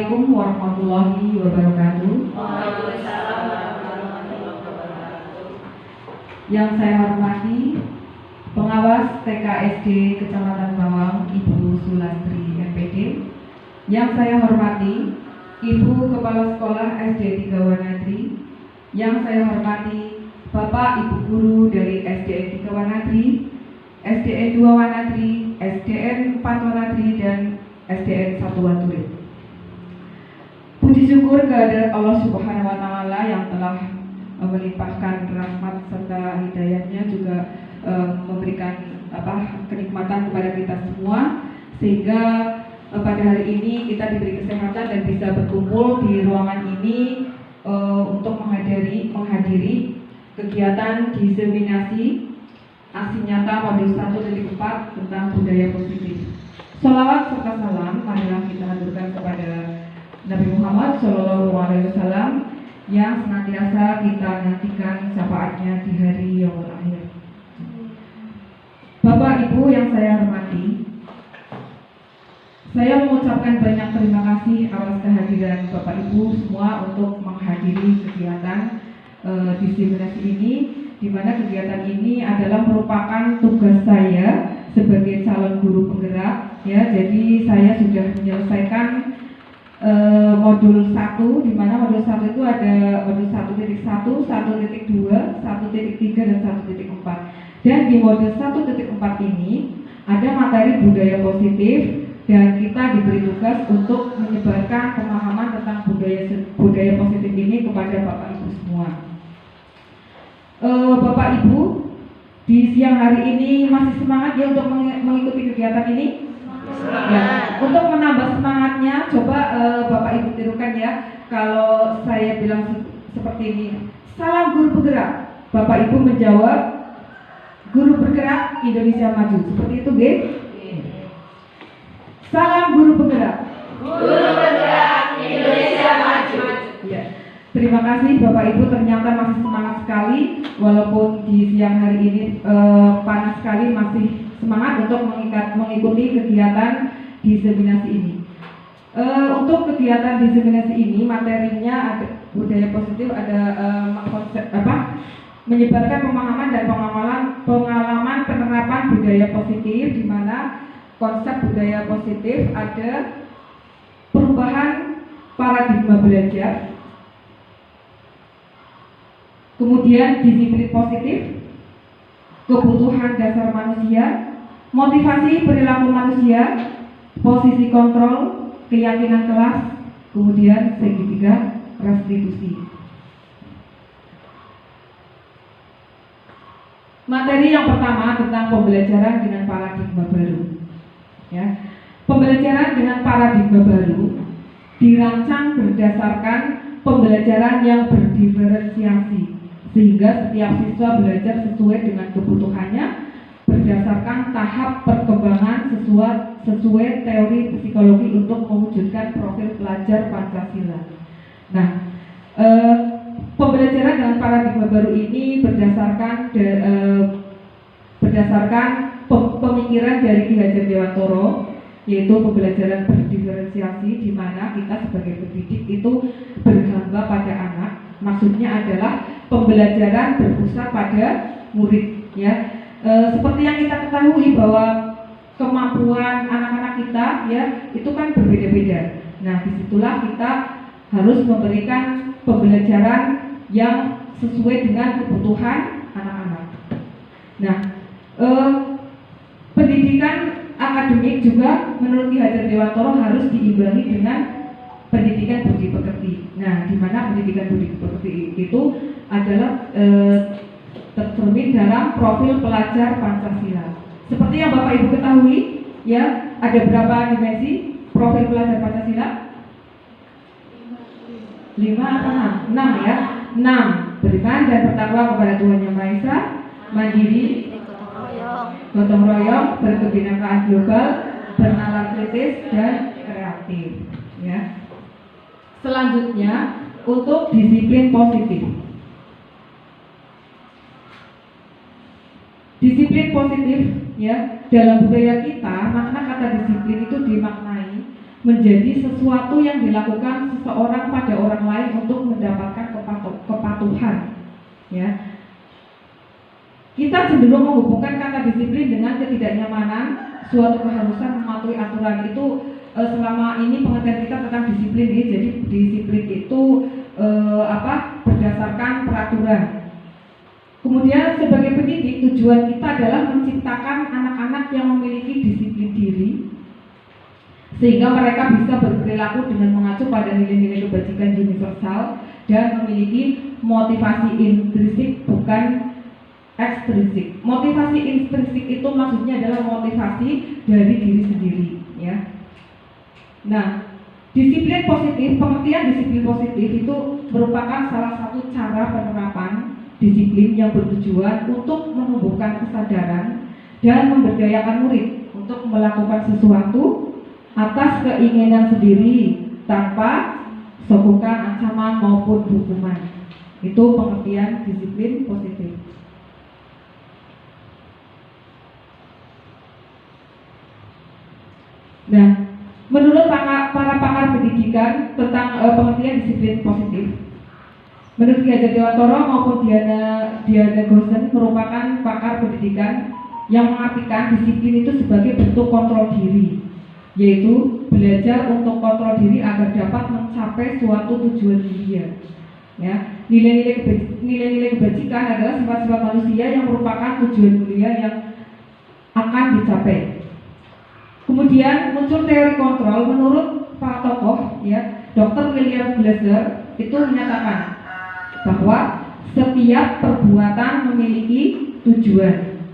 Assalamualaikum warahmatullahi wabarakatuh. Waalaikumsalam warahmatullahi wabarakatuh. Yang saya hormati Pengawas TKSD Kecamatan Bawang Ibu Sulastri MPD. Yang saya hormati Ibu Kepala Sekolah SD 3 Wanadri. Yang saya hormati Bapak Ibu Guru dari SDN 3 Wanadri, SDN 2 Wanadri, SDN 4 Wanadri, dan SDN 1 Waturit. Puji syukur kehadirat Allah Subhanahu wa Ta'ala yang telah melimpahkan rahmat serta hidayahnya, juga memberikan kenikmatan kepada kita semua, sehingga pada hari ini kita diberi kesehatan dan bisa berkumpul di ruangan ini untuk menghadiri kegiatan diseminasi aksi nyata modul 1.4 tentang budaya positif. Sholawat serta salam marilah kita haturkan kepada Nabi Muhammad SAW yang senantiasa kita nantikan syafaatnya di hari yaumul akhir. Bapak Ibu yang saya hormati, saya mengucapkan banyak terima kasih atas kehadiran Bapak Ibu semua untuk menghadiri kegiatan diseminasi ini, di mana kegiatan ini adalah merupakan tugas saya sebagai calon guru penggerak. Ya, jadi saya sudah menyelesaikan modul 1, di mana modul 1 itu ada modul 1.1, 1.2, 1.3, dan 1.4. Dan di modul 1.4 ini ada materi budaya positif, dan kita diberi tugas untuk menyebarkan pemahaman tentang budaya positif ini kepada Bapak Ibu semua. Bapak Ibu di siang hari ini masih semangat ya untuk mengikuti kegiatan ini? Ya, untuk menambah semangatnya, coba Bapak Ibu tirukan ya. Kalau saya bilang seperti ini, salam guru bergerak, Bapak Ibu menjawab, guru bergerak Indonesia maju. Seperti itu, G? Salam guru bergerak. Guru bergerak Indonesia maju. Ya. Terima kasih Bapak Ibu, ternyata masih semangat sekali walaupun di siang hari ini panas sekali, masih semangat untuk mengikuti kegiatan diseminasi ini. Untuk kegiatan diseminasi ini materinya ada budaya positif, ada menyebarkan pemahaman dan pengalaman penerapan budaya positif, di mana konsep budaya positif ada perubahan paradigma belajar, kemudian disiplin positif, kebutuhan dasar manusia, motivasi perilaku manusia, posisi kontrol, keyakinan kelas, kemudian segitiga restitusi. Materi yang pertama tentang pembelajaran dengan paradigma baru. Ya, pembelajaran dengan paradigma baru dirancang berdasarkan pembelajaran yang berdiferensiasi, sehingga setiap siswa belajar sesuai dengan kebutuhannya berdasarkan tahap perkembangan sesuai teori psikologi untuk mewujudkan profil pelajar Pancasila. Nah, pembelajaran dengan paradigma baru ini berdasarkan pemikiran dari Ki Hajar Dewantoro, yaitu pembelajaran berdiferensiasi, di mana kita sebagai pendidik itu berhamba pada anak. Maksudnya adalah pembelajaran berpusat pada murid, ya. Seperti yang kita ketahui bahwa kemampuan anak-anak kita ya itu kan berbeda-beda. Nah, disitulah kita harus memberikan pembelajaran yang sesuai dengan kebutuhan anak-anak. Nah, pendidikan akademik juga menurut Ki Hajar Dewantoro harus diimbangi dengan pendidikan budi pekerti. Nah, di mana pendidikan budi pekerti itu adalah tercermin dalam profil pelajar Pancasila. Seperti yang Bapak Ibu ketahui, ya, ada berapa dimensi profil pelajar Pancasila? 5 atau 6? 6 ya. 6. Beriman dan bertakwa kepada Tuhan Yang Maha Esa, mandiri, gotong royong, berkebinekaan global, bernalar kritis, dan kreatif. Ya. Selanjutnya untuk disiplin positif. Disiplin positif ya, dalam budaya kita makna kata disiplin itu dimaknai menjadi sesuatu yang dilakukan seseorang pada orang lain untuk mendapatkan kepatuhan. Ya, kita cenderung menghubungkan kata disiplin dengan ketidaknyamanan, suatu keharusan mematuhi aturan. Itu selama ini pengertian kita tentang disiplin ini. Jadi disiplin itu berdasarkan peraturan. Kemudian sebagai pendidik, tujuan kita adalah menciptakan anak-anak yang memiliki disiplin diri, sehingga mereka bisa berperilaku dengan mengacu pada nilai-nilai kebajikan universal dan memiliki motivasi intrinsik bukan ekstrinsik. Motivasi intrinsik itu maksudnya adalah motivasi dari diri sendiri, ya. Nah, disiplin positif, pengertian disiplin positif itu merupakan salah satu cara penerapan disiplin yang bertujuan untuk menumbuhkan kesadaran dan memberdayakan murid untuk melakukan sesuatu atas keinginan sendiri tanpa sokongan, ancaman maupun hukuman. Itu pengertian disiplin positif. Nah, menurut para pakar pendidikan tentang pengertian disiplin positif, menurut Ki Hajar Dewantoro maupun Diana Gosen merupakan pakar pendidikan yang mengartikan disiplin itu sebagai bentuk kontrol diri, yaitu belajar untuk kontrol diri agar dapat mencapai suatu tujuan mulia. Ya, nilai-nilai kebajikan adalah sifat-sifat manusia yang merupakan tujuan mulia yang akan dicapai. Kemudian muncul teori kontrol. Menurut para tokoh, ya, Dr. William Glasser itu menyatakan bahwa setiap perbuatan memiliki tujuan.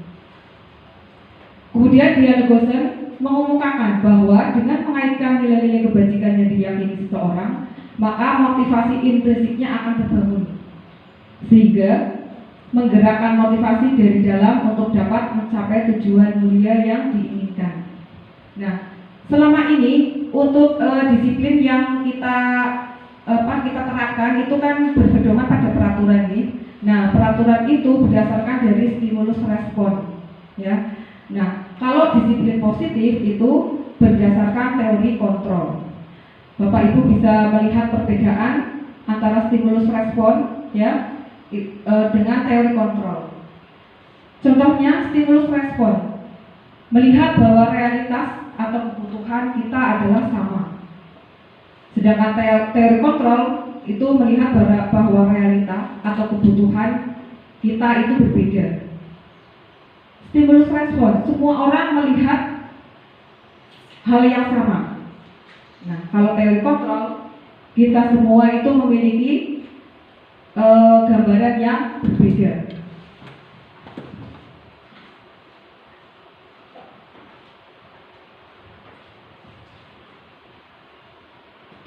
Kemudian Diana Gosen mengemukakan bahwa dengan mengaitkan nilai-nilai kebajikan yang diyakini seseorang, maka motivasi intrinsiknya akan terbangun, sehingga menggerakkan motivasi dari dalam untuk dapat mencapai tujuan mulia yang diinginkan. Nah, selama ini untuk disiplin yang kita terapkan itu kan berpedoman pada peraturan nih. Nah, peraturan itu berdasarkan dari stimulus respon, ya. Nah, kalau disiplin positif itu berdasarkan teori kontrol. Bapak Ibu bisa melihat perbedaan antara stimulus respon, ya, dengan teori kontrol. Contohnya stimulus respon, melihat bahwa realitas atau kebutuhan kita adalah sama. Sedangkan teori kontrol itu melihat bahwa realita atau kebutuhan kita itu berbeda. Stimulus respon, semua orang melihat hal yang sama. Nah, kalau teori kontrol, kita semua itu memiliki gambaran yang berbeda.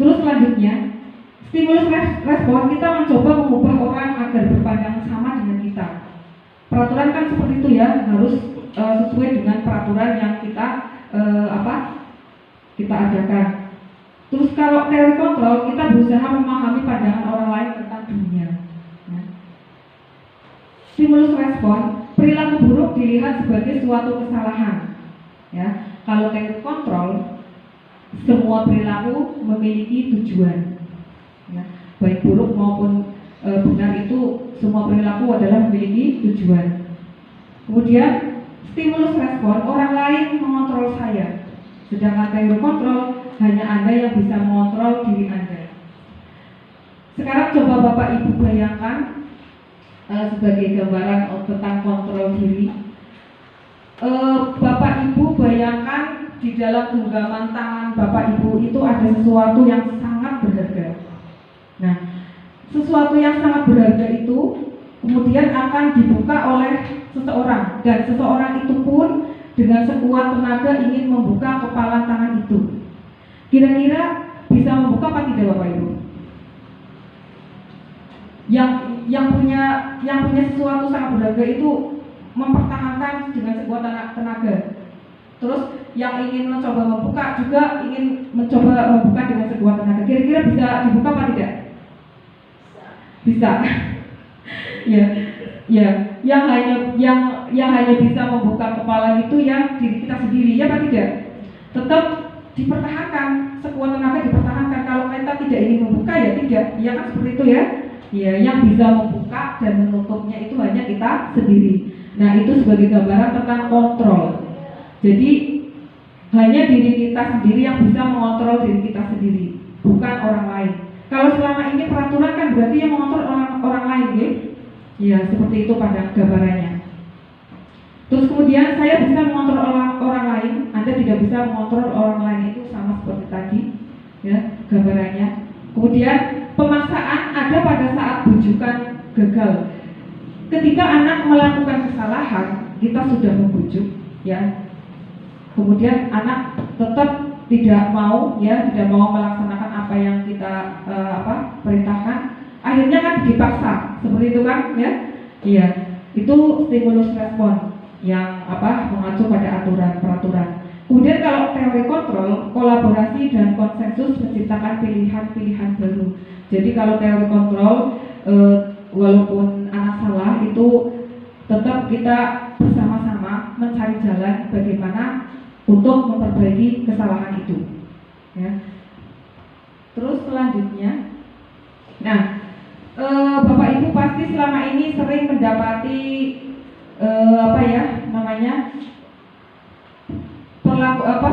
Terus selanjutnya, stimulus respon, kita mencoba mengubah orang agar berpandangan sama dengan kita. Peraturan kan seperti itu ya, harus sesuai dengan peraturan yang kita adakan. Terus kalau teori kontrol, kita berusaha memahami pandangan orang lain tentang dunia. Nah, stimulus respon, perilaku buruk dilihat sebagai suatu kesalahan. Ya, kalau teori kontrol, semua perilaku memiliki tujuan, ya, baik buruk maupun benar itu semua perilaku adalah memiliki tujuan. Kemudian stimulus respon, orang lain mengontrol saya, sedangkan teori kontrol hanya Anda yang bisa mengontrol diri Anda. Sekarang coba Bapak Ibu bayangkan sebagai gambaran tentang kontrol diri. Bapak Ibu bayangkan di dalam genggaman tangan Bapak Ibu itu ada sesuatu yang sangat berharga. Nah, sesuatu yang sangat berharga itu kemudian akan dibuka oleh seseorang, dan seseorang itu pun dengan sekuat tenaga ingin membuka kepala tangan itu. Kira-kira bisa membuka apa tidak Bapak Ibu? Yang punya sesuatu sangat berharga itu mempertahankan dengan sekuat tenaga. Terus yang ingin mencoba membuka juga ingin mencoba membuka dengan sekuat tenaga. Kira-kira bisa dibuka apa tidak? Bisa. Ya, yang hanya bisa membuka kepala itu yang diri kita sendiri, ya apa tidak? Tetap dipertahankan, sekuat tenaga dipertahankan. Kalau kita tidak ingin membuka ya tidak, ya kan seperti itu ya. Ya, yang bisa membuka dan menutupnya itu hanya kita sendiri. Nah, itu sebagai gambaran tentang kontrol. Jadi hanya diri kita sendiri yang bisa mengontrol diri kita sendiri, bukan orang lain. Kalau selama ini peraturan kan berarti yang mengontrol orang lain, ya? Ya, seperti itu pada gambarannya. Terus kemudian saya bisa mengontrol orang lain, Anda tidak bisa mengontrol orang lain, itu sama seperti tadi, ya gambarannya. Kemudian pemaksaan ada pada saat bujukan gagal. Ketika anak melakukan kesalahan, kita sudah membujuk, ya. Kemudian anak tetap tidak mau, ya, tidak mau melaksanakan apa yang kita perintahkan. Akhirnya kan dipaksa, seperti itu kan, ya? Iya, itu stimulus respon yang mengacu pada aturan peraturan. Kemudian kalau teori kontrol, kolaborasi dan konsensus menciptakan pilihan-pilihan baru. Jadi kalau teori kontrol, walaupun anak salah itu tetap kita bersama-sama mencari jalan bagaimana untuk memperbaiki kesalahan itu. Ya. Terus selanjutnya, nah, Bapak Ibu pasti selama ini sering mendapati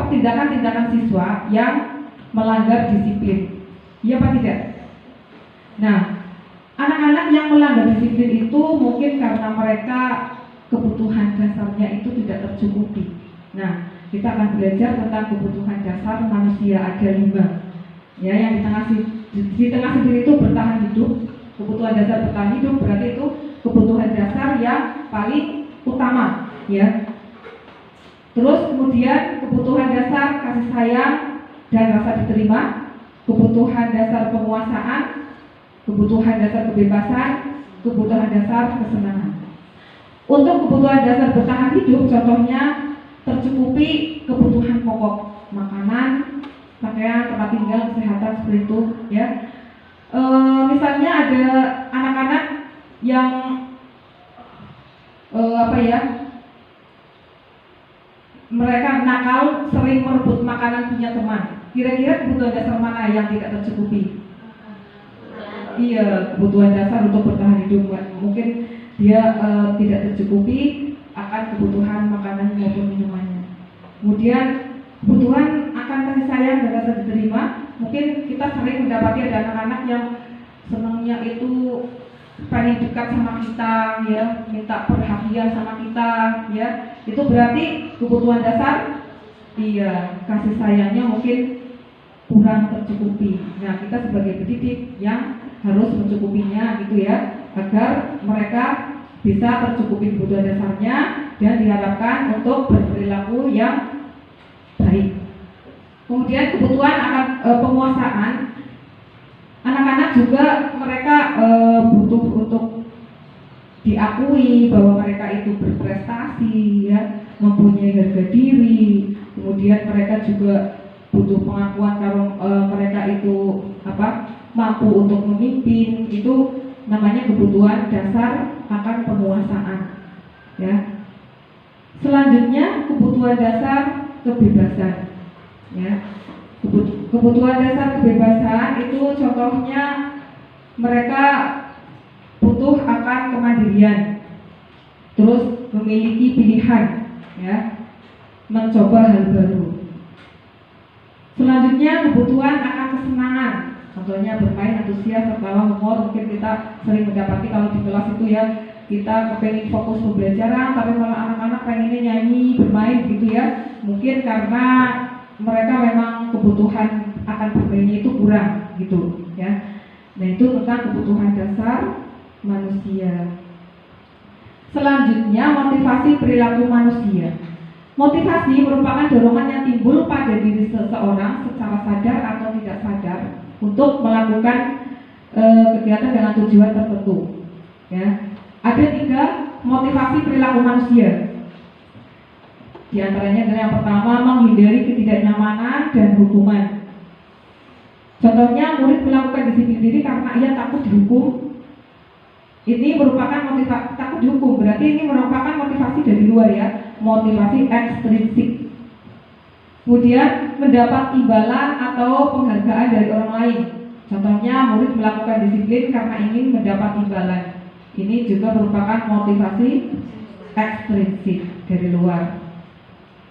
tindakan-tindakan siswa yang melanggar disiplin, iya apa tidak? Nah, anak-anak yang melanggar disiplin itu mungkin karena mereka kebutuhan dasarnya itu tidak tercukupi. Nah, kita akan belajar tentang kebutuhan dasar manusia, ada 5. Ya, yang di tengah sendiri itu bertahan hidup. Kebutuhan dasar bertahan hidup berarti itu kebutuhan dasar yang paling utama, ya. Terus kemudian kebutuhan dasar kasih sayang dan rasa diterima, kebutuhan dasar penguasaan, kebutuhan dasar kebebasan, kebutuhan dasar kesenangan. Untuk kebutuhan dasar bertahan hidup, contohnya tercukupi kebutuhan pokok, makanan, pakaian, tempat tinggal, kesehatan, seperti itu, ya. Misalnya ada anak-anak yang mereka nakal, sering merebut makanan punya teman. Kira-kira kebutuhan dasar mana yang tidak tercukupi? Iya, kebutuhan dasar untuk bertahan hidup. Mungkin dia tidak tercukupi akan kebutuhan makanan maupun minumannya. Kemudian kebutuhan akan kasih sayang dan rasa diterima. Mungkin kita sering mendapati ada anak-anak yang senangnya itu pengen dekat sama kita, ya, minta perhatian sama kita, ya. Itu berarti kebutuhan dasar, iya, kasih sayangnya mungkin kurang tercukupi. Nah, kita sebagai pendidik yang harus mencukupinya, gitu ya, agar mereka bisa tercukupi kebutuhan dasarnya dan diharapkan untuk berperilaku yang baik. Kemudian kebutuhan akan penguasaan. Anak-anak juga mereka butuh untuk diakui bahwa mereka itu berprestasi, ya, mempunyai harga diri. Kemudian mereka juga butuh pengakuan kalau mereka itu mampu untuk memimpin. Itu namanya kebutuhan dasar akan penguasaan, ya. Selanjutnya kebutuhan dasar kebebasan, ya. Kebutuhan dasar kebebasan itu contohnya mereka butuh akan kemandirian, terus memiliki pilihan, ya, mencoba hal baru. Selanjutnya kebutuhan akan kesenangan, contohnya bermain, antusias, tertawa, humor. Mungkin kita sering mendapati kalau di kelas itu, ya, kita kepengen fokus pembelajaran tapi malah anak-anak pengennya nyanyi, bermain, gitu, ya. Mungkin karena mereka memang kebutuhan akan bermainnya itu kurang, gitu, ya. Nah, itu tentang kebutuhan dasar manusia. Selanjutnya motivasi perilaku manusia. Motivasi merupakan dorongan yang timbul pada diri seseorang secara sadar atau tidak sadar untuk melakukan kegiatan dengan tujuan tertentu, ya. Ada 3 motivasi perilaku manusia. Di antaranya adalah yang pertama, menghindari ketidaknyamanan dan hukuman. Contohnya, murid melakukan disiplin diri karena ia takut dihukum. Ini merupakan motivasi takut dihukum, berarti ini merupakan motivasi dari luar, ya, motivasi ekstrinsik. Kemudian mendapat imbalan atau penghargaan dari orang lain. Contohnya murid melakukan disiplin karena ingin mendapat imbalan. Ini juga merupakan motivasi ekstrinsik dari luar.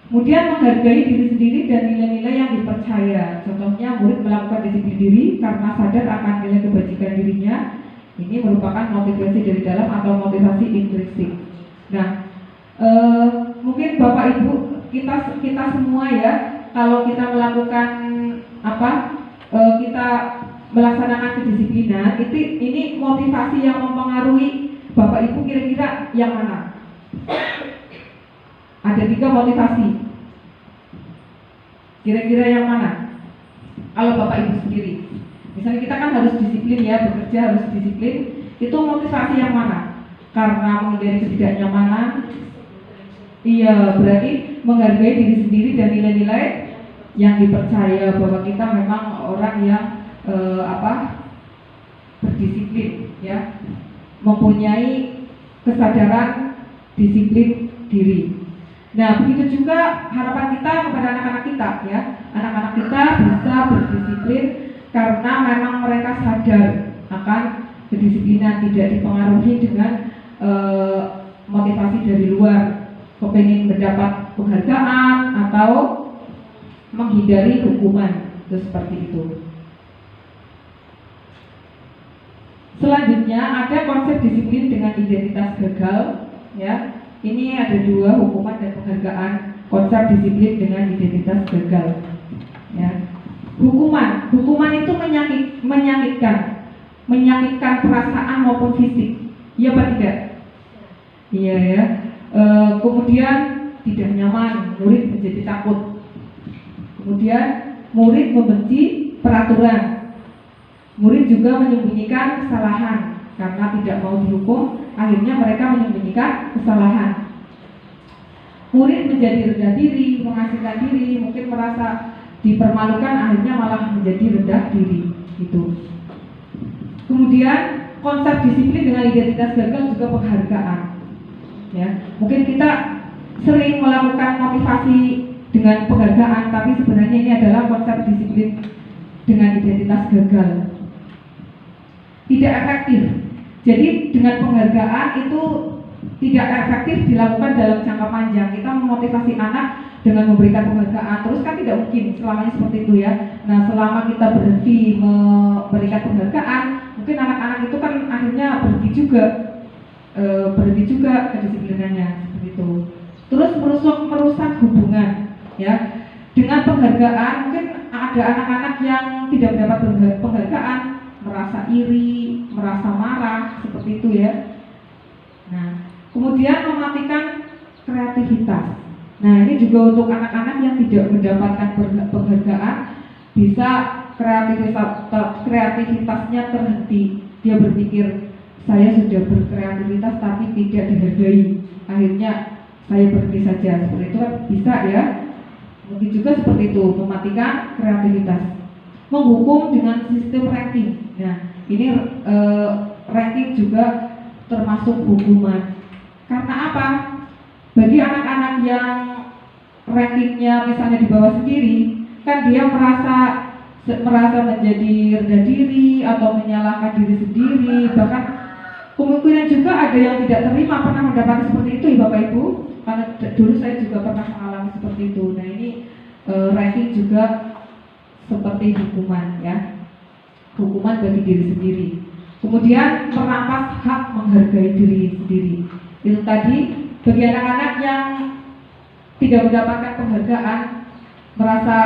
Kemudian menghargai diri sendiri dan nilai-nilai yang dipercaya. Contohnya murid melakukan disiplin diri karena sadar akan nilai kebajikan dirinya. Ini merupakan motivasi dari dalam atau motivasi intrinsik. Nah, mungkin Bapak Ibu kita semua ya, kalau kita melakukan kita melaksanakan kedisiplinan, ini motivasi yang mempengaruhi Bapak Ibu kira-kira yang mana? Ada 3 motivasi. Kira-kira yang mana? Kalau Bapak Ibu sendiri, misalnya kita kan harus disiplin ya, bekerja harus disiplin. Itu motivasi yang mana? Karena menghindari ketidaknyamanan. Iya, berarti menghargai diri sendiri dan nilai-nilai yang dipercaya bahwa kita memang orang yang berdisiplin ya, mempunyai kesadaran disiplin diri. Nah, begitu juga harapan kita kepada anak-anak kita ya. Anak-anak kita bisa berdisiplin karena memang mereka sadar akan kedisiplinan, tidak dipengaruhi dengan motivasi dari luar, kepengen mendapat penghargaan atau menghindari hukuman, itu seperti itu. Selanjutnya ada konsep disiplin dengan identitas gagal ya. Ini ada 2, hukuman dan penghargaan. Konsep disiplin dengan identitas gagal ya. Hukuman itu menyakitkan perasaan maupun fisik. Iya apa tidak? Iya ya. Kemudian tidak nyaman, murid menjadi takut. Kemudian murid membenci peraturan. Murid juga menyembunyikan kesalahan karena tidak mau dihukum, akhirnya mereka menyembunyikan kesalahan. Murid menjadi rendah diri, mengasingkan diri, mungkin merasa dipermalukan, akhirnya malah menjadi rendah diri gitu. Kemudian konsep disiplin dengan identitas gagal juga penghargaan ya. Mungkin kita sering melakukan motivasi dengan penghargaan, tapi sebenarnya ini adalah konsep disiplin dengan identitas gagal. Tidak efektif. Jadi dengan penghargaan itu tidak efektif dilakukan dalam jangka panjang. Kita memotivasi anak dengan memberikan penghargaan, terus kan tidak mungkin selamanya seperti itu ya. Nah, selama kita berhenti memberikan penghargaan, mungkin anak-anak itu kan akhirnya berhenti juga kedisiplinannya seperti itu. Terus merusak hubungan ya. Dengan penghargaan mungkin ada anak-anak yang tidak mendapat penghargaan, merasa iri, merasa marah, seperti itu ya. Nah, kemudian mematikan kreativitas. Nah, ini juga untuk anak-anak yang tidak mendapatkan penghargaan, bisa kreativitasnya terhenti. Dia berpikir, saya sudah berkreativitas tapi tidak dihargai, akhirnya saya berhenti saja. Seperti itu kan bisa ya. Mungkin juga seperti itu, mematikan kreativitas. Menghukum dengan sistem ranking. Nah, ini ranking juga termasuk hukuman. Karena apa? Bagi anak-anak yang rankingnya misalnya di bawah sendiri, kan dia merasa menjadi rendah diri atau menyalahkan diri sendiri. Bahkan kemungkinan juga ada yang tidak terima, pernah mendapati seperti itu ya Bapak Ibu. Karena dulu saya juga pernah mengalami seperti itu. Nah, ini ranking juga seperti hukuman ya, hukuman bagi diri sendiri. Kemudian merampas hak menghargai diri sendiri. Itu tadi bagi anak-anak yang tidak mendapatkan penghargaan, merasa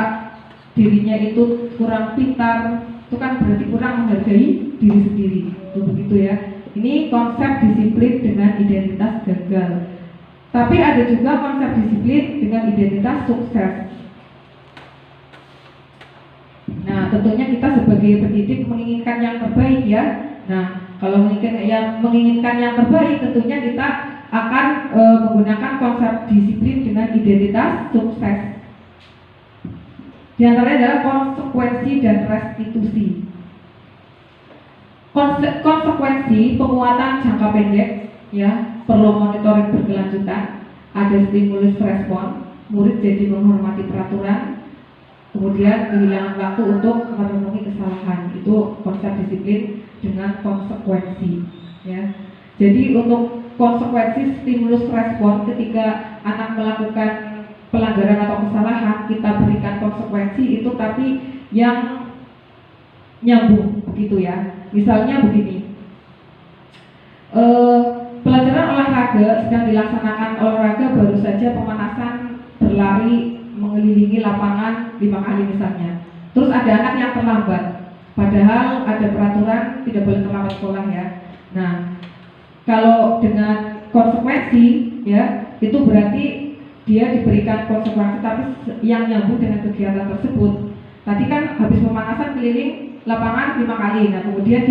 dirinya itu kurang pintar, itu kan berarti kurang menghargai diri sendiri. Itu begitu ya. Ini konsep disiplin dengan identitas gagal. Tapi ada juga konsep disiplin dengan identitas sukses. Nah, tentunya kita sebagai pendidik menginginkan yang terbaik ya. Nah, kalau menginginkan yang terbaik, tentunya kita akan menggunakan konsep disiplin dengan identitas sukses. Di antaranya adalah konsekuensi dan restitusi. Konsekuensi penguatan jangka pendek ya, perlu monitoring berkelanjutan, ada stimulus respon, murid jadi menghormati peraturan, kemudian kehilangan waktu untuk merenungi kesalahan. Itu konsep disiplin dengan konsekuensi, ya. Jadi untuk konsekuensi stimulus respon ketika anak melakukan pelanggaran atau kesalahan, kita berikan konsekuensi itu tapi yang nyambung begitu ya. Misalnya begini, pelajaran olahraga sedang dilaksanakan, olahraga baru saja pemanasan berlari mengelilingi lapangan 5 kali misalnya. Terus ada anak yang terlambat, padahal ada peraturan tidak boleh terlambat sekolah ya. Nah, kalau dengan konsekuensi ya, itu berarti dia diberikan konsekuensi tapi yang nyambung dengan kegiatan tersebut. Tadi kan habis pemanasan keliling lapangan 5 kali. Nah, kemudian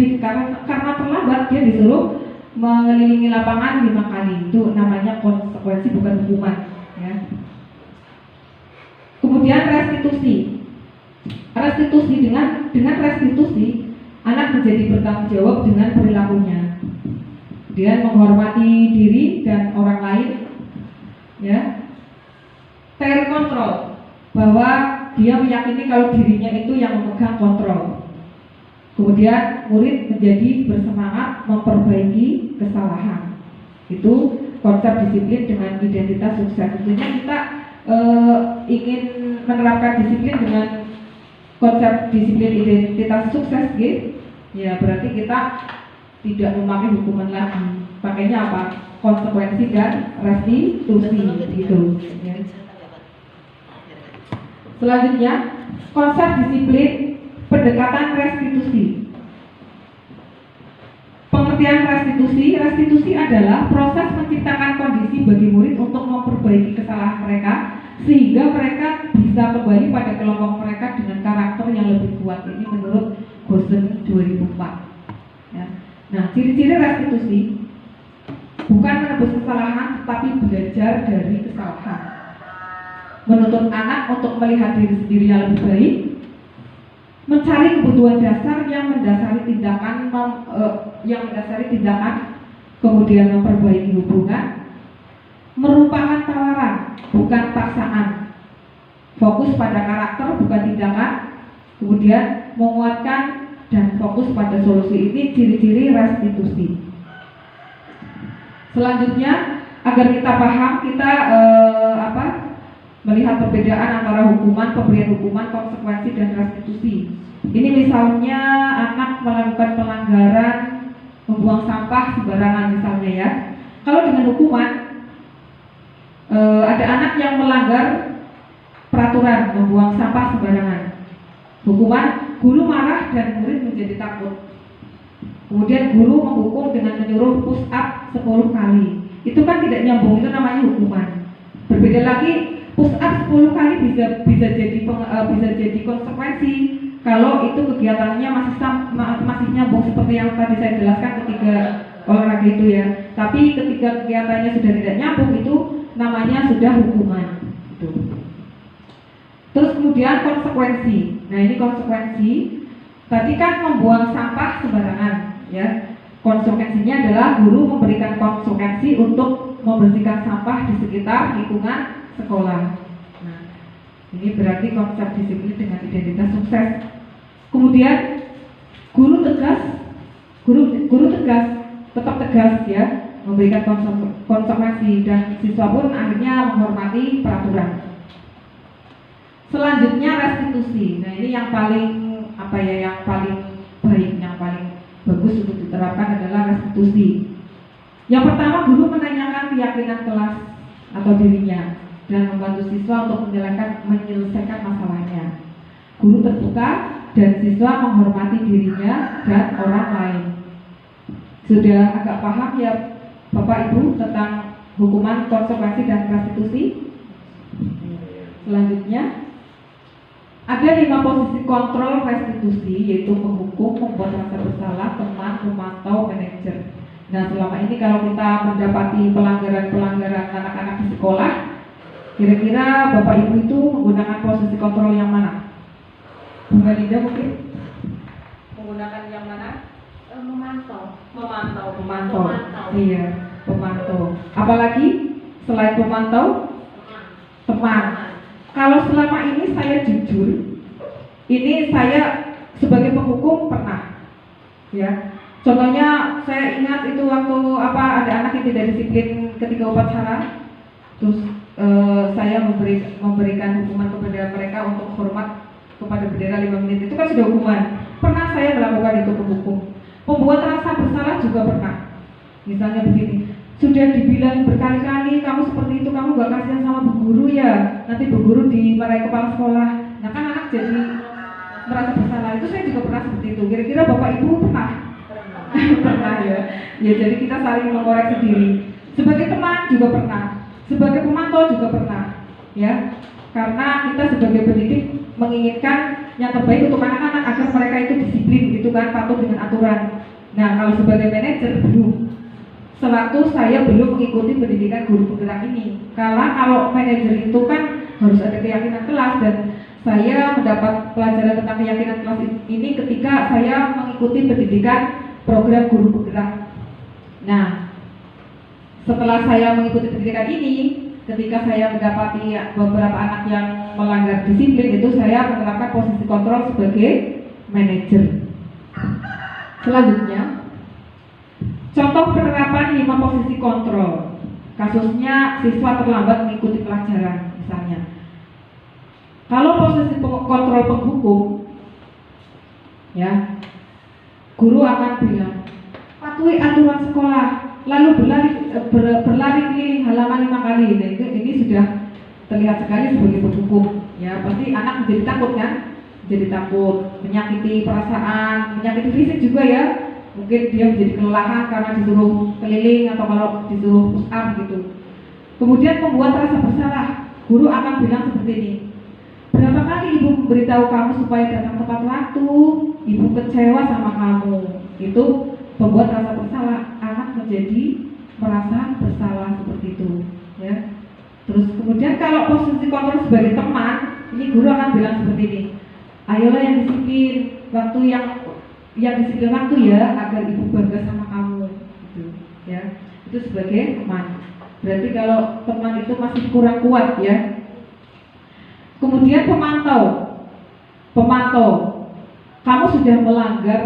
karena terlambat dia disuruh mengelilingi lapangan 5 kali. Itu namanya konsekuensi, bukan hukuman ya. Kemudian restitusi. Dengan restitusi anak menjadi bertanggung jawab dengan perilakunya. Dia menghormati diri dan orang lain, ya. Teori kontrol, bahwa dia meyakini kalau dirinya itu yang memegang kontrol. Kemudian murid menjadi bersemangat memperbaiki kesalahan. Itu konsep disiplin dengan identitas sukses. Tentunya kita ingin menerapkan disiplin dengan konsep disiplin identitas sukses, gitu. Ya berarti kita tidak memakai hukuman lagi, pakainya apa? Konsekuensi dan restitusi gitu. Ya. Selanjutnya, konsep disiplin pendekatan restitusi. Pengertian restitusi adalah proses menciptakan kondisi bagi murid untuk memperbaiki kesalahan mereka sehingga mereka bisa kembali pada kelompok mereka dengan karakter yang lebih kuat. Ini menurut Gosen 2004. Ya. Nah, ciri-ciri restitusi bukan menebus kesalahan, tetapi belajar dari kesalahan. Menuntut anak untuk melihat diri sendiri yang lebih baik, mencari kebutuhan dasar yang mendasari tindakan, kemudian memperbaiki hubungan, merupakan tawaran, bukan paksaan, fokus pada karakter, bukan tindakan, kemudian menguatkan dan fokus pada solusi. Ini ciri-ciri restitusi. Selanjutnya, agar kita paham, kita melihat perbedaan antara hukuman, pemberian hukuman, konsekuensi, dan restitusi. Ini misalnya anak melakukan pelanggaran, membuang sampah sembarangan misalnya ya. Kalau dengan hukuman, ada anak yang melanggar peraturan, membuang sampah sembarangan. Hukuman, guru marah dan murid menjadi takut. Kemudian guru menghukum dengan menyuruh push up 10 kali. Itu kan tidak nyambung, itu namanya hukuman. Berbeda lagi, push up 10 kali bisa jadi konsekuensi kalau itu kegiatannya masih nyambung seperti yang tadi saya jelaskan ketika olahraga itu ya. Tapi ketika kegiatannya sudah tidak nyambung, itu namanya sudah hukuman. Terus kemudian konsekuensi. Nah, ini konsekuensi. Tadi kan membuang sampah sembarangan ya. Konsekuensinya adalah guru memberikan konsekuensi untuk membersihkan sampah di sekitar lingkungan sekolah. Nah, ini berarti konsep disiplin dengan identitas sukses. Kemudian guru tegas, tetap tegas ya, memberikan konsekuensi dan siswa pun akhirnya menghormati peraturan. Selanjutnya restitusi. Nah, ini yang paling yang paling baik, yang paling bagus untuk diterapkan adalah restitusi. Yang pertama, guru menanyakan keyakinan kelas atau dirinya dan membantu siswa untuk menyelesaikan masalahnya. Guru terbuka dan siswa menghormati dirinya dan orang lain. Sudah agak paham ya Bapak Ibu tentang hukuman, konsekuensi, dan restitusi? Selanjutnya, ada 5 posisi kontrol restitusi, yaitu menghukum, membuat rasa bersalah, teman, memantau, manajer. Nah, selama ini kalau kita mendapati pelanggaran anak-anak di sekolah, kira-kira Bapak Ibu itu menggunakan posisi kontrol yang mana? Mbak Linda mungkin? Menggunakan yang mana? Memantau. Iya, pemantau. Apalagi selain pemantau? Teman. Kalau selama ini saya jujur, Ini saya sebagai penghukum pernah, ya. Contohnya saya ingat itu waktu ada anak yang tidak disiplin ketika upacara, terus saya memberikan hukuman kepada mereka untuk hormat kepada bendera 5 menit. Itu kan sudah hukuman. Pernah saya melakukan itu penghukum. Membuat rasa bersalah juga pernah. Misalnya begini, sudah dibilang berkali-kali kamu seperti itu, kamu gak kasihan sama bu guru ya, nanti bu guru dimarahi kepala sekolah. Nah kan anak jadi merasa bersalah. Itu saya juga pernah seperti itu. Kira-kira bapak ibu pernah? Pernah ya. Ya jadi kita saling mengoreksi diri. Sebagai teman juga pernah. Sebagai pemantau juga pernah. Ya. Karena kita sebagai pendidik menginginkan yang terbaik untuk anak-anak agar mereka itu disiplin gitu kan, patuh dengan aturan. Nah kalau sebagai manajer belum. Sewaktu saya belum mengikuti pendidikan guru penggerak ini. Karena kalau manajer itu kan harus ada keyakinan kelas, dan saya mendapat pelajaran tentang keyakinan kelas ini ketika saya mengikuti pendidikan program guru penggerak. Nah, setelah saya mengikuti pendidikan ini, ketika saya mendapati beberapa anak yang melanggar disiplin, itu saya menerapkan posisi kontrol sebagai manajer. Selanjutnya, contoh penerapan 5 posisi kontrol. Kasusnya siswa terlambat mengikuti pelajaran misalnya. Kalau posisi kontrol penghukum, ya, guru akan bilang, patuhi aturan sekolah, lalu berlari keliling halaman 5 kali. Nah, ini sudah terlihat sekali sebagai penghukum. Ya, pasti anak menjadi takut kan? Jadi takut, menyakiti perasaan, menyakiti fisik juga ya. Mungkin dia menjadi kelelahan karena disuruh keliling atau kalau disuruh push up gitu. Kemudian membuat rasa bersalah. Guru akan bilang seperti ini, berapa kali ibu memberitahu kamu supaya datang tepat waktu, ibu kecewa sama kamu. Itu membuat rasa bersalah. Anak menjadi merasa bersalah seperti itu, ya. Terus kemudian kalau posisi kontrol sebagai teman, ini guru akan bilang seperti ini, ayolah yang disiplin, waktu yang disiplin waktu ya, agar ibu bangga sama kamu, gitu, ya. Itu sebagai teman. Berarti kalau teman itu masih kurang kuat, ya. Kemudian pemantau, kamu sudah melanggar,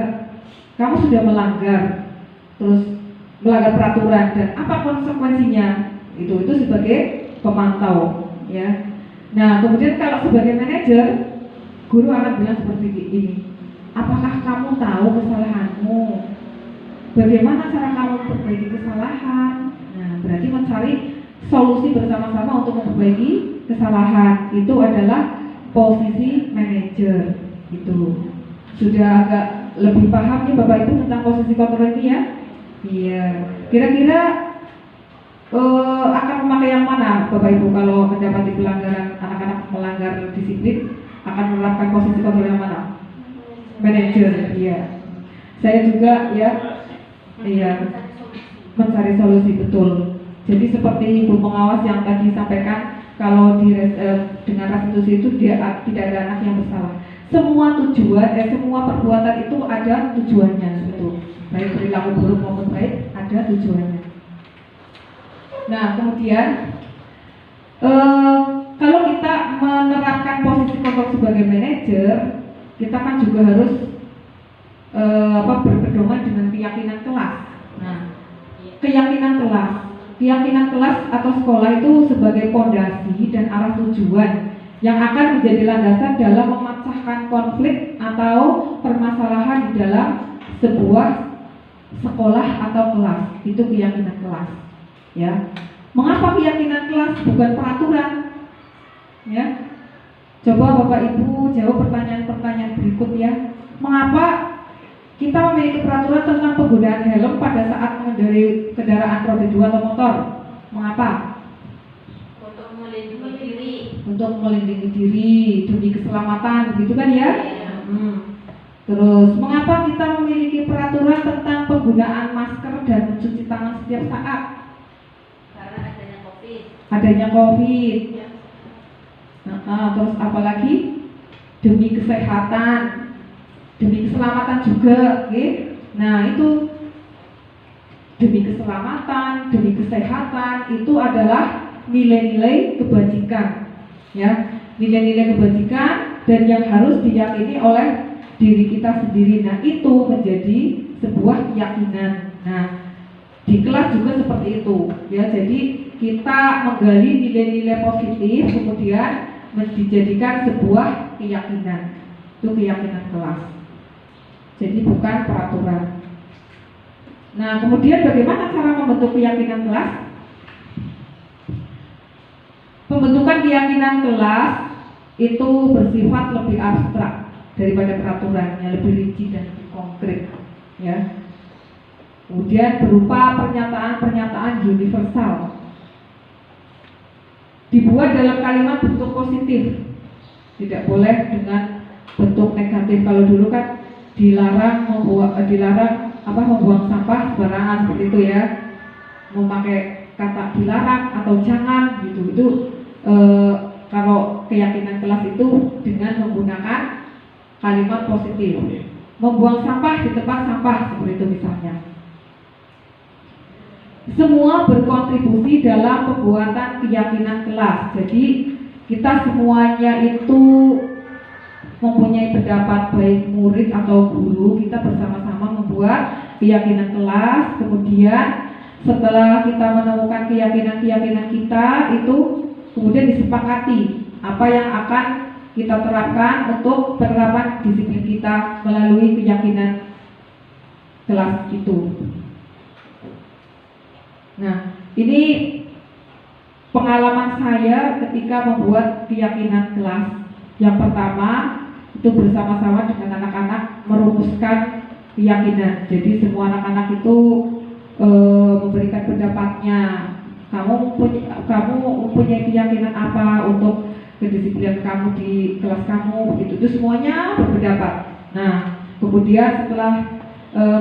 terus melanggar peraturan dan apa konsekuensinya? Itu sebagai pemantau, ya. Nah, kemudian kalau sebagai manajer, guru akan bilang seperti ini, apakah kamu tahu kesalahanmu? Bagaimana cara kamu memperbaiki kesalahan? Nah, berarti mencari solusi bersama-sama untuk memperbaiki kesalahan. Itu adalah posisi manajer. Itu sudah agak lebih paham nih Bapak Ibu tentang posisi kontrol ini ya? Iya. Kira-kira akan memakai yang mana Bapak Ibu kalau mendapati pelanggaran, anak-anak melanggar disiplin, akan menerapkan posisi kontrol yang mana? Manajer, iya. Saya juga ya, iya, mencari solusi, betul. Jadi seperti ibu pengawas yang tadi sampaikan, kalau dengan restitusi itu dia tidak ada anak yang bersalah. Semua perbuatan itu ada tujuannya, gitu. Baik perilaku buruk maupun baik ada tujuannya. Nah, kemudian kalau kita menerapkan posisi kontrol sebagai manajer, kita kan juga harus berpedoman dengan keyakinan kelas. Nah, keyakinan kelas atau sekolah itu sebagai pondasi dan arah tujuan yang akan menjadi landasan dalam memecahkan konflik atau permasalahan di dalam sebuah sekolah atau kelas. Itu keyakinan kelas, ya. Mengapa keyakinan kelas bukan peraturan? Ya. Coba Bapak Ibu jawab pertanyaan-pertanyaan berikut ya. Mengapa kita memiliki peraturan tentang penggunaan helm pada saat mengendarai kendaraan roda 2 atau motor? Mengapa? Untuk melindungi diri demi keselamatan, begitu kan ya? Terus, mengapa kita memiliki peraturan tentang penggunaan masker dan mencuci tangan setiap saat? Karena adanya COVID. Ya. Terus apalagi? Demi kesehatan, demi keselamatan juga, okay? Nah itu demi keselamatan, demi kesehatan, itu adalah nilai-nilai kebajikan, ya. Nilai-nilai kebajikan dan yang harus diyakini oleh diri kita sendiri. Nah, itu menjadi sebuah keyakinan. Nah, di kelas juga seperti itu ya. Jadi kita menggali nilai-nilai positif kemudian dijadikan sebuah keyakinan. Itu keyakinan kelas. Jadi bukan peraturan. Nah, kemudian bagaimana cara membentuk keyakinan kelas? Pembentukan keyakinan kelas itu bersifat lebih abstrak daripada peraturan, yang lebih rinci dan lebih konkret ya. Kemudian berupa pernyataan-pernyataan universal, dibuat dalam kalimat bentuk positif, tidak boleh dengan bentuk negatif. Kalau dulu kan dilarang membuang sampah sembarangan seperti itu ya, memakai kata dilarang atau jangan gitu. Itu kalau keyakinan kelas itu dengan menggunakan kalimat positif, membuang sampah di tempat sampah seperti itu misalnya. Semua berkontribusi dalam pembuatan keyakinan kelas. Jadi kita semuanya itu mempunyai pendapat, baik murid atau guru. Kita bersama-sama membuat keyakinan kelas. Kemudian setelah kita menemukan keyakinan-keyakinan kita itu, kemudian disepakati apa yang akan kita terapkan untuk penerapan disiplin kita melalui keyakinan kelas itu. Nah, ini pengalaman saya ketika membuat keyakinan kelas. Yang pertama itu bersama-sama dengan anak-anak merumuskan keyakinan. Jadi semua anak-anak itu memberikan pendapatnya. Kamu mempunyai keyakinan apa untuk kedisiplinan kamu di kelas kamu, begitu. Itu semuanya berpendapat. Nah, kemudian setelah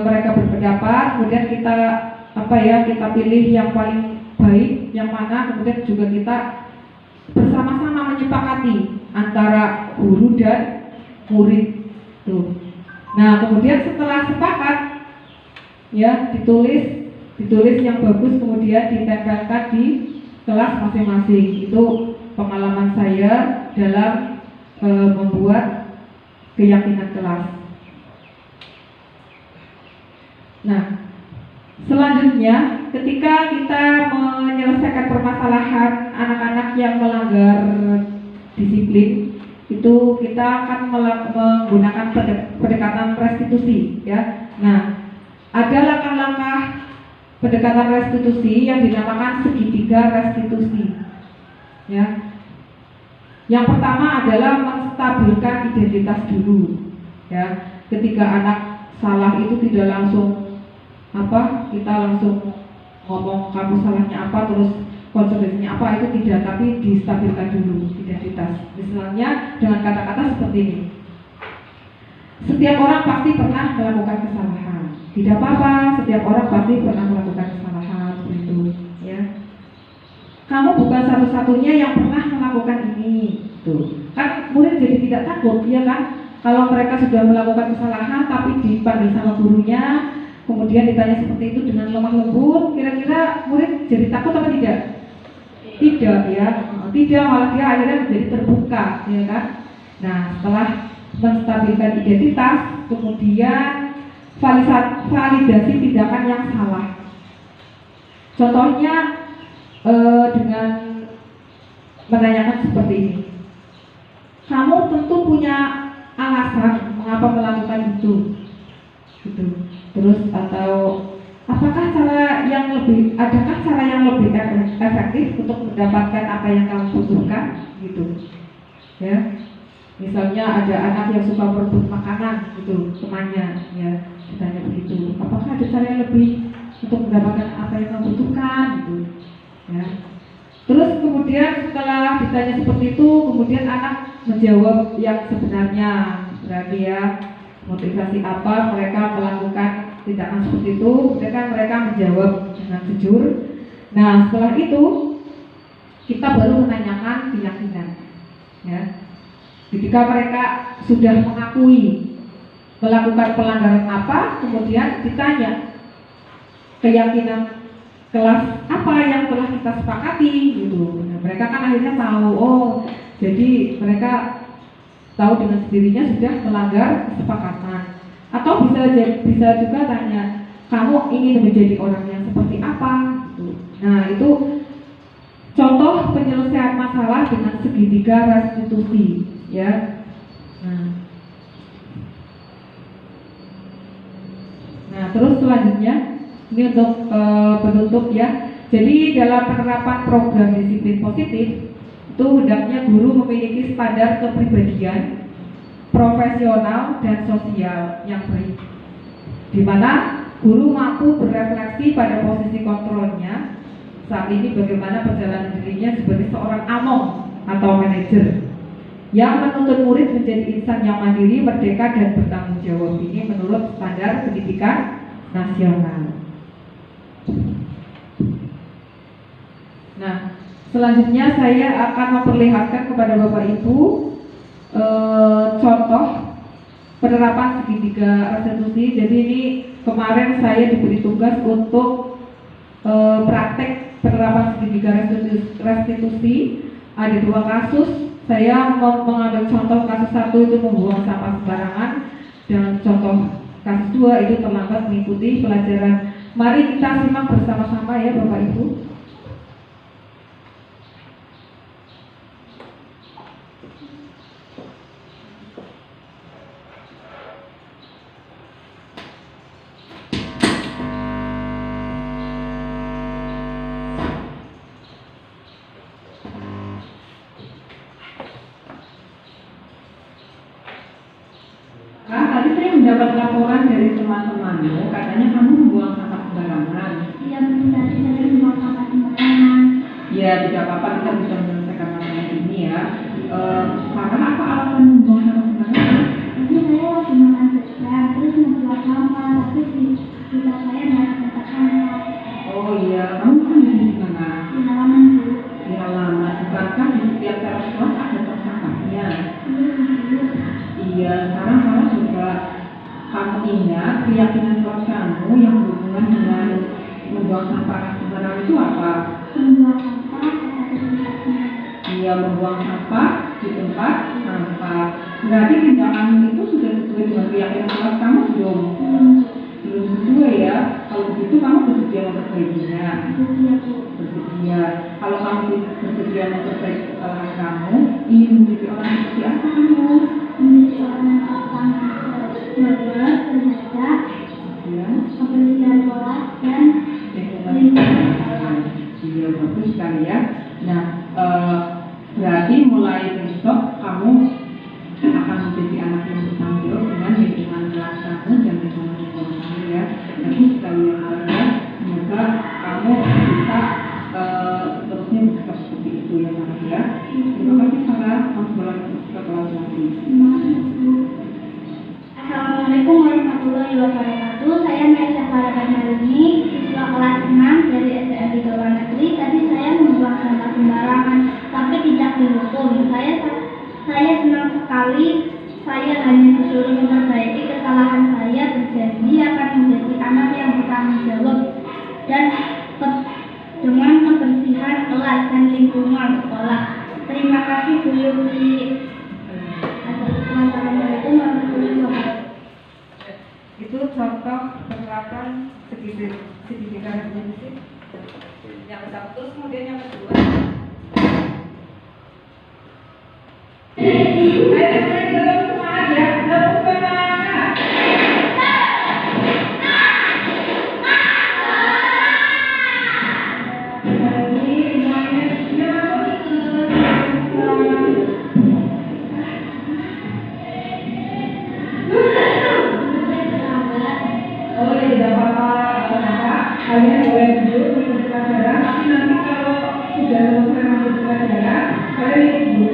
mereka berpendapat, kemudian kita pilih yang paling baik, yang mana kemudian juga kita bersama-sama menyepakati antara guru dan murid tuh. Nah, kemudian setelah sepakat ya ditulis yang bagus, kemudian ditempelkan di kelas masing-masing. Itu pengalaman saya dalam membuat keyakinan kelas. Nah, selanjutnya, ketika kita menyelesaikan permasalahan anak-anak yang melanggar disiplin, itu kita akan menggunakan pendekatan restitusi ya. Nah, ada langkah-langkah pendekatan restitusi yang dinamakan segitiga restitusi ya. Yang pertama adalah menstabilkan identitas dulu ya. Ketika anak salah itu tidak langsung kita langsung ngomong kamu salahnya apa terus konsekuensinya apa, itu tidak, tapi distabilkan dulu identitas. Misalnya dengan kata-kata seperti ini: setiap orang pasti pernah melakukan kesalahan. Tidak apa-apa, setiap orang pasti pernah melakukan kesalahan, begitu ya. Kamu bukan satu-satunya yang pernah melakukan ini, tuh. Kan murid jadi tidak takut, ya kan? Kalau mereka sudah melakukan kesalahan tapi dipanggil sama gurunya, kemudian ditanya seperti itu dengan lemah lembut, kira-kira murid jadi takut apa tidak? Tidak ya, tidak, malah dia akhirnya menjadi terbuka, ya kan? Nah, setelah menstabilkan identitas, kemudian validasi tindakan yang salah. Contohnya dengan menanyakan seperti ini: kamu tentu punya alasan mengapa melakukan itu, gitu. Terus atau adakah cara yang lebih efektif untuk mendapatkan apa yang kamu butuhkan, gitu ya. Misalnya ada anak yang suka berebut makanan gitu temannya ya, ditanya begitu, apakah ada cara yang lebih untuk mendapatkan apa yang kamu butuhkan, gitu ya. Terus kemudian setelah ditanya seperti itu, kemudian anak menjawab yang sebenarnya, berarti ya motivasi apa mereka melakukan tindakan seperti itu, mereka menjawab dengan jujur. Nah, setelah itu kita baru menanyakan keyakinan ya. Ketika mereka sudah mengakui melakukan pelanggaran apa, kemudian ditanya keyakinan kelas apa yang telah kita sepakati, gitu. Nah, mereka kan akhirnya tahu, oh jadi mereka tahu dengan sendirinya sudah melanggar kesepakatan. Atau bisa juga tanya, kamu ingin menjadi orang yang seperti apa? Nah, itu contoh penyelesaian masalah dengan segitiga restitusi, ya. Nah, terus selanjutnya ini untuk penutup ya. Jadi dalam penerapan program disiplin positif itu hendaknya guru memiliki standar kepribadian, profesional dan sosial yang baik, di mana guru mampu berefleksi pada posisi kontrolnya saat ini bagaimana perjalanan dirinya sebagai seorang among atau manajer yang menuntut murid menjadi insan yang mandiri, merdeka dan bertanggung jawab. Ini menurut standar pendidikan nasional. Nah, selanjutnya saya akan memperlihatkan kepada Bapak Ibu contoh penerapan segitiga restitusi. Jadi ini kemarin saya diberi tugas untuk praktek penerapan segitiga restitusi. Ada 2 kasus. Saya mengambil contoh kasus 1 itu membuang sampah sembarangan, dan contoh kasus 2 itu terlambat mengikuti pelajaran. Mari kita simak bersama-sama ya Bapak Ibu. Tadi saya mendapat laporan dari teman-temanmu, katanya kamu membuang sampah sembarangan. Iya benar, saya membuang sampah sembarangan. Ya, tidak apa-apa, kita bisa menyelesaikan masalah ini ya. Karena apa alasan membuang sampah sembarangan? Jadi saya lagi makan siang, terus membuang sampah, tapi di kita saya nggak ada tempat sampah. Oh iya, kamu kan di mana? Di halaman Bu. Di halaman. Bukankah di setiap teras kelas ada tempat sampahnya? Iya Bu. Iya, sekarang kamu juga kamu ingat keyakinan kelas kamu yang berhubungan dengan membuang sampah sembarangan itu apa? Membuang sampah ada di tempatnya. Iya, membuang sampah di tempat sampah. Berarti tindakan itu sudah sesuai dengan keyakinan kelas kamu belum? Belum sesuai ya. Kalau begitu kamu bersedia memperbaikinya. Bersedia Bu. Bersedia. Kalau kamu bersedia memperbaiki kesalahan kamu, ingin menjadi orang seperti apa kamu? Menjadi orang yang bertanggung jawab, berhadap, Ya. kebersihan kelas dan lingkungan. Iya, bagus sekali ya. Nah, berarti mulai besok kamu akan menjadi anak yang bertanggung jawab dengan lingkungan kelas kamu dan lingkungan sekolah kamu ya. Bagus sekali ya. Semoga kamu bisa seterusnya bersikap seperti itu ya Mas ya. Terima kasih Sarah. Kamu boleh ke kelas lagi. Assalamualaikum warahmatullahi wabarakatuh. Saya Maisha Farah Marini, siswa kelas 6 dari SDN di Bawah Negeri. Tadi saya membuang sampah sembarangan, tapi tidak dihukum. Saya senang sekali. Saya hanya disuruh memperbaiki kesalahan saya, berjanji akan menjadi anak yang bertanggung jawab dan dengan kebersihan kelas dan lingkungan sekolah. Terima kasih Bu Yuki. Assalamualaikum warahmatullahi wabarakatuh. Itu contoh penerapan segitiga restitusi yang satu, kemudian yang kedua. Kalian boleh duduk mengikuti pelajaran, tapi nanti kalau sudah selesai mengikuti pelajaran, kalian ikut duduk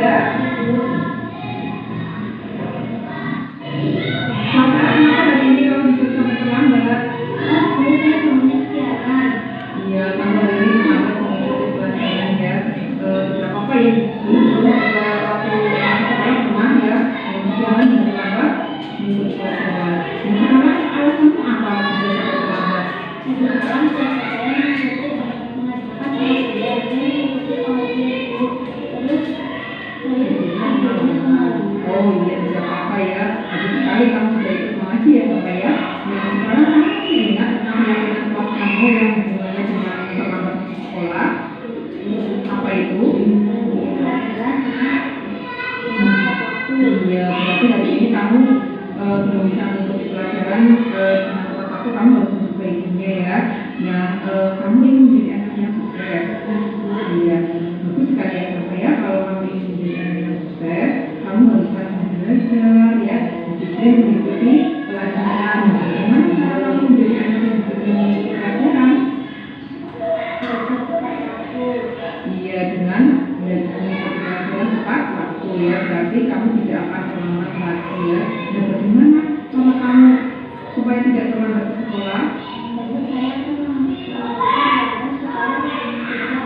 ya. Maka kenapa hari ini kamu bisa sampai terlambat? Saya maunya siaran. Iya, kamu hari ini sampai mengikuti pelajaran ya. Tidak apa-apa ya, waktu sekolah pernah ya, siaran dan terlambat mengikuti pelajaran. Nah, sekarang alasanmu apa bisa sampai terlambat? Sekarang saya tidak terlambat ke sekolah? Besok saya akan melakukan sekolah dan juga kegiatan.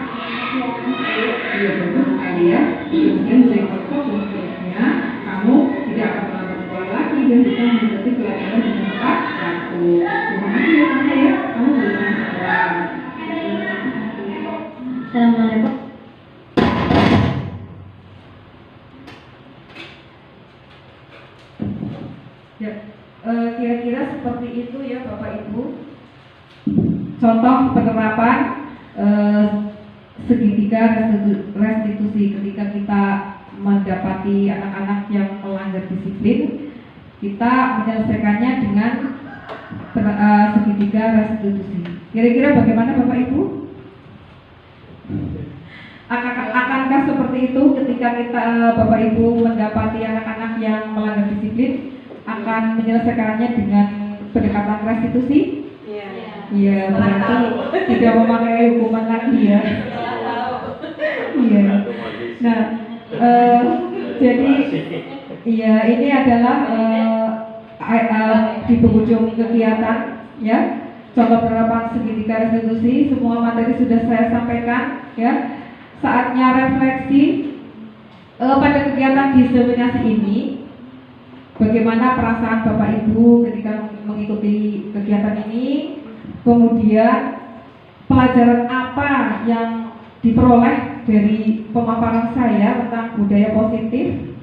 Iya, bagus sekali ya. Kemudian saya fokus selanjutnya, kamu tidak akan terlambat sekolah lagi dan bisa mengikuti pelajaran dengan tepat waktu. Terima kasih ya Tante ya. Kamu boleh pulang sekolah. Assalamualaikum. Ya, kira-kira seperti itu ya Bapak Ibu. Contoh penerapan segitiga restitusi ketika kita mendapati anak-anak yang melanggar disiplin, kita menyelesaikannya dengan segitiga restitusi. Kira-kira bagaimana Bapak Ibu? Akankah seperti itu ketika kita Bapak Ibu mendapati anak-anak yang melanggar disiplin, akan menyelesaikannya dengan pendekatan restitusi? Iya, berarti tidak memakai hukuman lagi ya. Iya. Nah, jadi iya ini adalah di penghujung kegiatan ya. Contoh penerapan segitiga restitusi, semua materi sudah saya sampaikan ya. Saatnya refleksi pada kegiatan diseminasi ini. Bagaimana perasaan Bapak Ibu ketika mengikuti kegiatan ini? Kemudian pelajaran apa yang diperoleh dari pemaparan saya tentang budaya positif?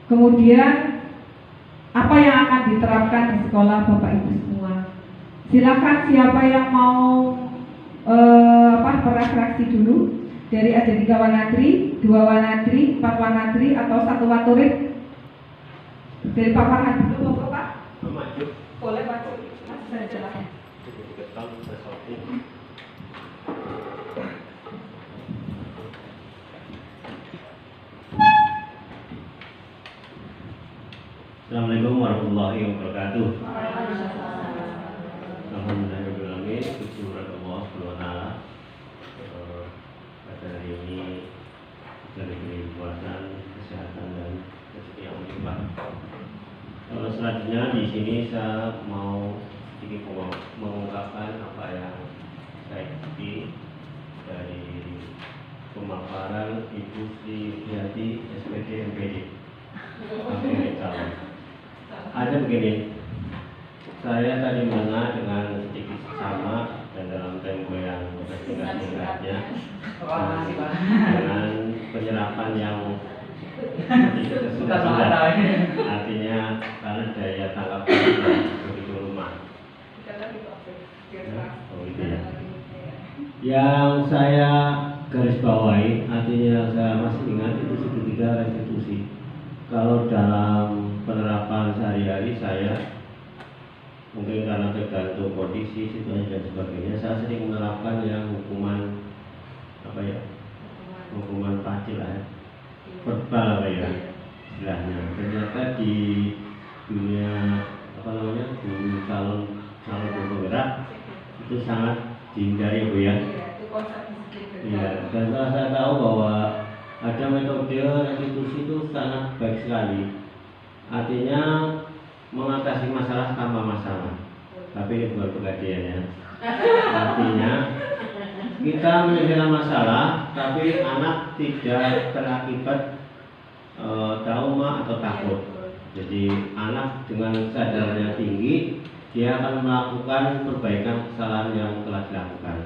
Kemudian apa yang akan diterapkan di sekolah Bapak Ibu semua? Silakan siapa yang mau berefleksi dulu dari ada 3 wanadri, 2 wanadri, 4 wanadri atau 1 waturid. Dari Pak Farhan dulu mau Pak? Maju. Boleh maju. Mas saya jelaskan. Assalamualaikum warahmatullahi wabarakatuh. Alhamdulillahirobbilalamin. Syukur Allah Subhanahu wa taala. Pada hari ini kita diberi kekuatan, kesehatan dan rezeki yang berlimpah. Selanjutnya di sini saya mau sedikit mengungkapkan apa yang saya ikuti dari pemaparan Ibu Sri Yati SPD MPD. Ada begini, saya tadi mendengar dengan sedikit sama dan dalam tempo yang singkat-singkatnya dengan penyerapan yang sudah artinya karena daya tangkap begitu lemah. Oh, gitu ya. Yang saya garis bawahi, artinya yang saya masih ingat itu segitiga restitusi. Kalau dalam penerapan sehari-hari saya mungkin karena tergantung kondisi, situasi dan sebagainya, saya sering menerapkan yang hukuman hukuman pacil lah ya. Verbal ya istilahnya. Ternyata di dunia guru calon penggerak itu sangat dihindari Bu ya. Iya, dan saya tahu bahwa ada metode restitusi itu sangat baik sekali. Artinya mengatasi masalah tanpa masalah. Tapi ini bukan pegadaian ya. Artinya kita menyelesaikan masalah, tapi anak tidak terakibat trauma atau takut. Jadi anak dengan kesadarannya tinggi, dia akan melakukan perbaikan kesalahan yang telah dilakukan.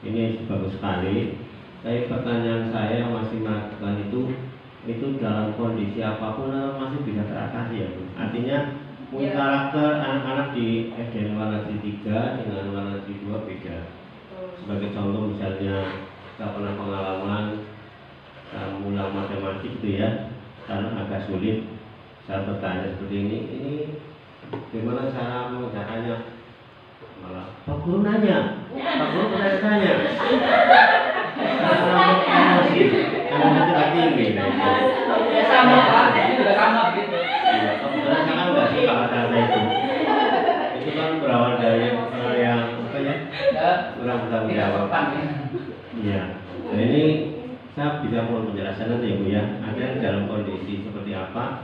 Ini bagus sekali. Tapi pertanyaan saya masih melakukan itu dalam kondisi apapun masih bisa teratasi ya Bu. Artinya karakter anak-anak di SD Wanadri 3 dengan Wanadri 2 beda. Sebagai contoh misalnya kita pernah pengalaman ulang matematik itu ya, karena agak sulit. Saya bertanya seperti ini gimana cara mengerjakannya? Malah Pak Guru nanya, Pak Guru bertanya. Karena itu lagi tinggi. Sama Pak, juga sama gitu. Iya, kebetulan saya kan nggak suka kata itu. Itu kan berawal dari yang kurang bertanggung jawab. Iya. Nah ini saya bisa mohon penjelasan nanti ya Bu ya. Ada dalam kondisi seperti apa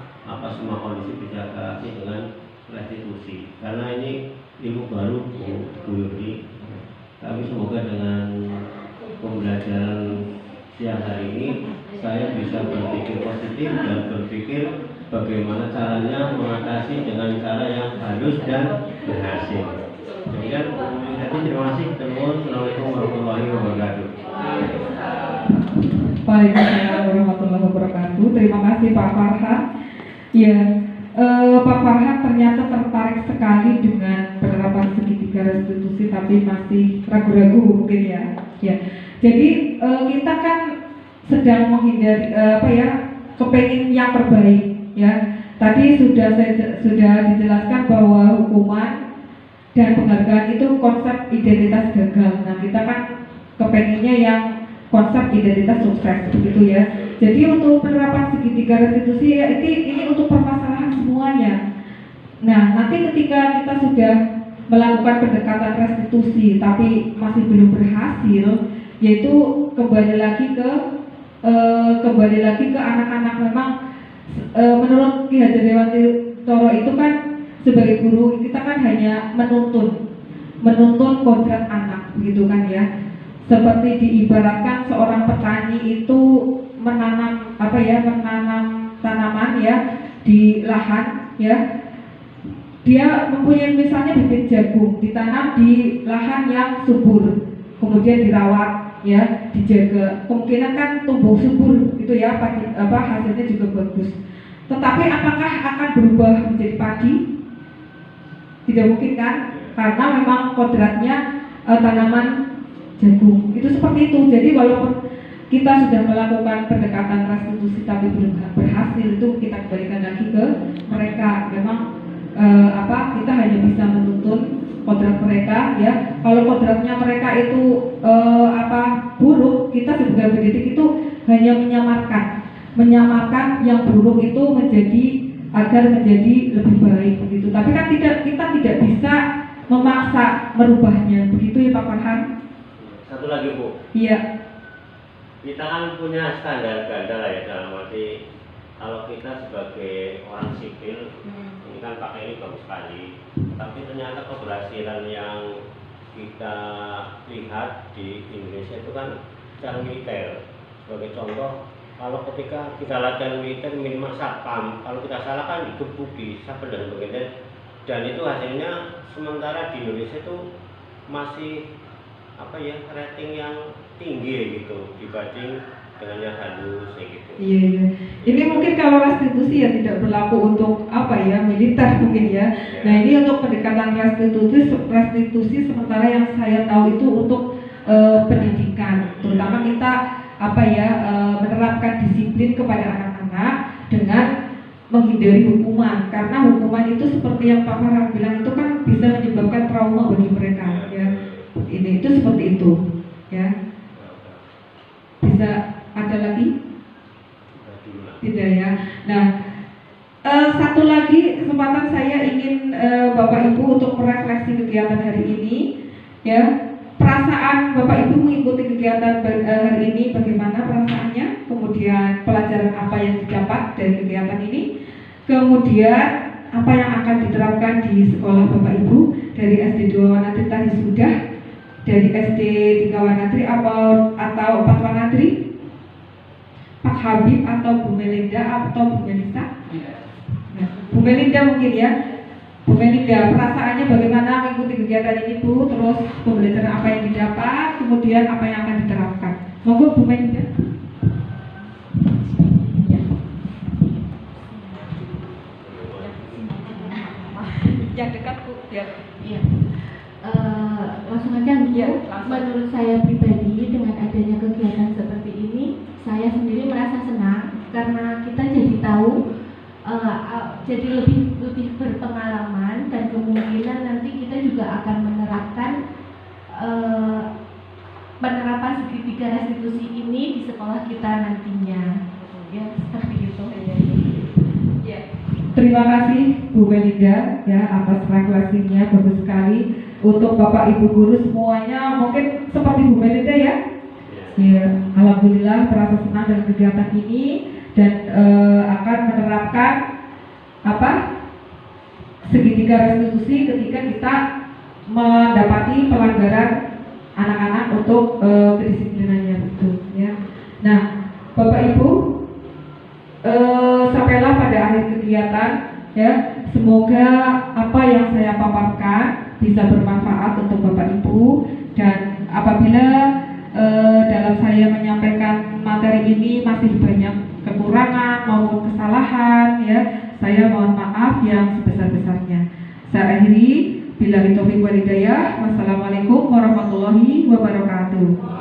semua kondisi bisa kasih dengan restitusi. Karena ini ilmu baru Bu Yuri. Tapi semoga dengan pembelajaran siang hari ini saya bisa berpikir positif dan berpikir bagaimana caranya mengatasi dengan cara yang halus dan berhasil. Demikian, terima kasih. Assalamualaikum warahmatullahi wabarakatuh. Waalaikumsalam warahmatullahi wabarakatuh. Terima kasih Pak Farhan. Ya, Pak Farhan ternyata tertarik sekali dengan penerapan segitiga restitusi, tapi masih ragu-ragu mungkin ya. Ya, jadi kita kan sedang menghindari kepengen yang terbaik ya. Tadi sudah dijelaskan bahwa hukuman dan penghargaan itu konsep identitas gagal. Nah, kita kan kepengennya yang konsep identitas sukses begitu ya. Jadi untuk penerapan segitiga restitusi ya, ini untuk permasalahan semuanya. Nah, nanti ketika kita sudah melakukan pendekatan restitusi tapi masih belum berhasil, yaitu kembali lagi ke anak-anak. Memang menurut Ki Hajar Dewantoro itu kan sebagai guru kita kan hanya menuntun kodrat anak begitu kan ya. Seperti diibaratkan seorang petani itu menanam tanaman ya di lahan ya. Dia mempunyai misalnya bibit jagung ditanam di lahan yang subur, kemudian dirawat ya, dijaga, kemungkinan kan tumbuh subur gitu ya, hasilnya juga bagus. Tetapi apakah akan berubah menjadi padi? Tidak mungkin kan, karena memang kodratnya tanaman jagung itu seperti itu. Jadi walaupun kita sudah melakukan pendekatan restitusi tapi belum berhasil, itu kita kembalikan lagi ke mereka. Memang kita hanya bisa menuntun kodrat mereka ya. Kalau kodratnya mereka itu buruk, kita sebagai pendidik itu hanya menyamarkan yang buruk itu agar menjadi lebih baik begitu. Tapi kan kita tidak bisa memaksa merubahnya begitu ya Pak Farhan. Satu lagi Bu. Iya. Kita kan punya standar ganda lah ya, dalam arti kalau kita sebagai orang sipil ini kan pakai ini bagus sekali, tapi ternyata keberhasilan yang kita lihat di Indonesia itu kan secara militer. Sebagai contoh, kalau ketika kita latihan militer minimal satpam, kalau kita salah kan digebuki satpam dan sebagainya, dan itu hasilnya sementara di Indonesia itu masih rating yang tinggi gitu dibanding dengan yang halus gitu. Iya. Ini mungkin kalau restitusi ya tidak berlaku untuk militer mungkin ya. Nah, ini untuk pendekatan restitusi sementara yang saya tahu itu untuk pendidikan, terutama kita menerapkan disiplin kepada anak-anak dengan menghindari hukuman, karena hukuman itu seperti yang Pak Farhan bilang itu kan bisa menyebabkan trauma bagi mereka ya. Ini itu seperti itu ya. Bisa ada lagi? Tidak ya. Nah, satu lagi kesempatan saya ingin Bapak Ibu untuk merefleksi kegiatan hari ini ya. Perasaan Bapak Ibu mengikuti kegiatan hari ini, bagaimana perasaannya? Kemudian pelajaran apa yang didapat dari kegiatan ini? Kemudian apa yang akan diterapkan di sekolah Bapak Ibu dari SD 2 Wanatri tadi sudah, dari SD 3 Wanatri atau 4 Wanatri, Pak Habib atau Bu Melinda atau Bu Melisa? Nah, Bu Melinda mungkin ya. Bu Melinda, perasaannya bagaimana mengikuti kegiatan ini Bu? Terus pembelajaran apa yang didapat? Kemudian apa yang akan diterapkan? Monggo Bu Melinda. Yang dekat Bu, biar. Iya. Langsung aja Bu. Ya, Menurut saya pribadi dengan adanya kegiatan seperti ini, saya sendiri merasa senang karena kita jadi tahu, jadi lebih berpengalaman, dan kemungkinan nanti kita juga akan menerapkan penerapan segitiga restitusi ini di sekolah kita nantinya. Ya, seperti itu. Ya. Terima kasih Bu Melinda ya atas refleksinya, bagus sekali. Untuk Bapak Ibu guru semuanya mungkin seperti Bu Melinda ya. Ya, alhamdulillah merasa senang dengan kegiatan ini dan akan menerapkan segitiga restitusi ketika kita mendapati pelanggaran anak-anak untuk kedisiplinannya itu ya. Nah, Bapak Ibu, sampailah pada akhir kegiatan ya. Semoga apa yang saya paparkan bisa bermanfaat untuk Bapak Ibu, dan apabila dalam saya menyampaikan materi ini masih banyak kekurangan maupun kesalahan ya, saya mohon maaf yang sebesar-besarnya. Saya akhiri, billahi taufiq wal hidayah. Wassalamualaikum warahmatullahi wabarakatuh.